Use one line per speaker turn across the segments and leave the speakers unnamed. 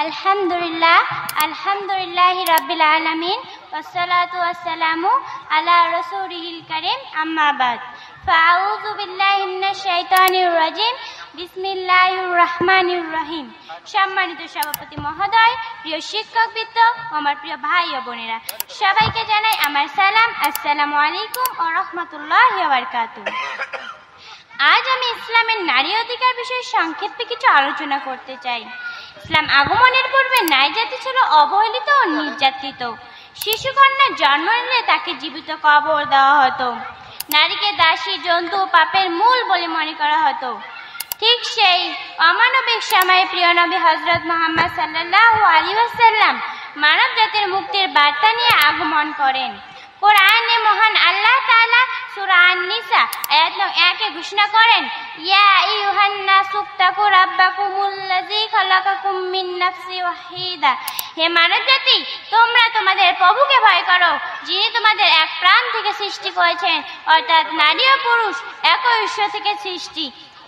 আলহামদুলিল্লাহ আলহামদুলিল্লাহি রাব্বিল আলামিন ওয়াসসালাতু ওয়াসসালামু আলা রাসূলিল কারীম আম্মা বাদ ফাআউযু বিল্লাহি মিনাশ শাইতানির রাজিম বিসমিল্লাহির রহমানির রহিম। সম্মানিত সভাপতি মহোদয়, প্রিয় শিক্ষকবৃন্দ, আমার প্রিয় ভাই ও বোনেরা, সবাইকে জানাই আমার সালাম। আসসালামু আলাইকুম ওয়া রাহমাতুল্লাহি ওয়া বারাকাতুহু। আজ আমি ইসলামের নারী অধিকার বিষয়ে সংক্ষেপে কিছু আলোচনা করতে চাই। ইসলাম আগমনের পূর্বে নারী জাতি ছিল অবহেলিত ও নির্যাতিত। শিশুকন্যার জন্ম নিলে তাকে জীবিত কবর দেওয়া হতো। নারীকে দাসী, জন্তু, পাপের মূল বলে মনে করা হতো। ঠিক সেই অমানবিক সময়ে প্রিয় নবী হযরত মুহাম্মদ সাল্লাল্লাহু আলাইহি ওয়াসাল্লাম মানব জাতির মুক্তির বার্তা নিয়ে আগমন করেন। কোরআনে মহান আল্লাহ তাআলা সূরা আন-নিসা আয়াত নং 1 ঘোষণা করেন, ইয়া আইয়ুহান নাসু তাকু রাব্বাকুমুল্লাযী খালাকাকুম মিন নাফসিন ওয়াহিদা। হে মানব জাতি, তোমরা তোমাদের প্রভুকে ভয় করো, যিনি তোমাদের এক প্রাণ থেকে সৃষ্টি করেছেন, অর্থাৎ নারী ও পুরুষ একই উৎস থেকে সৃষ্টি।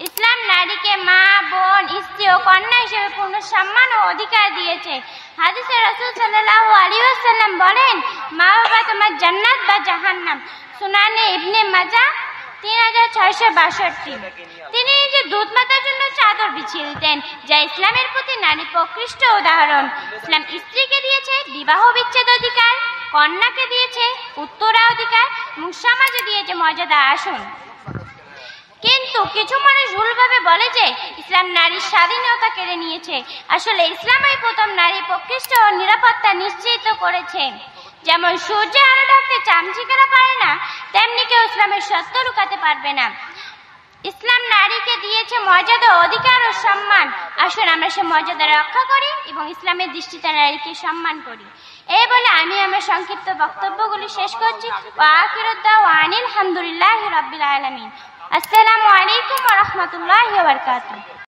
ইসলাম নারীকে মা, বোন, স্ত্রী ও কন্যা হিসেবে পূর্ণ সম্মান ও অধিকার দিয়েছে। হাদিসে রাসূল সাল্লাল্লাহু আলাইহি ওয়াসাল্লাম বলেন, মা বাবা তোমার জান্নাত বা জাহান্নাম। সুনানে ইবনে মাজাহ 3662। তিনি নিজে দুধ মাতার জন্য চাদর বিছিয়ে দিতেন, যা ইসলামের প্রতি নারী প্রকৃষ্ট উদাহরণ। ইসলাম স্ত্রীকে দিয়েছে বিবাহ বিচ্ছেদ অধিকার, কন্যাকে দিয়েছে উত্তরা অধিকার এবং সমাজে দিয়েছে মর্যাদা আসন। কিন্তু কিছু মানুষ ভুলভাবে বলে যে ইসলাম নারীর স্বাধীনতা কেড়ে নিয়েছে। আসলে ইসলামই প্রথম নারী প্রকৃষ্ট ও নিরাপত্তা নিশ্চিত করেছে। যেমন সূর্যের আলো ঢাকতে চামচিকেরা পারে না, তেমনি কেউ ইসলামের সত্য লুকাতে পারবে না। ইসলাম নারীকে দিয়েছে মর্যাদা, অধিকার ও সম্মান। আসুন আমরা সে মর্যাদা রক্ষা করি এবং ইসলামের দৃষ্টিতে নারীকে সম্মান করি। এই বলে আমি আমার সংক্ষিপ্ত বক্তব্যগুলি শেষ করছি। ওয়া আখিরু দাওয়ানা আলহামদুলিল্লাহি রাব্বিল আলামিন। আসসালামু আলাইকুম ওয়া রাহমাতুল্লাহি ওয়া বারাকাতুহু।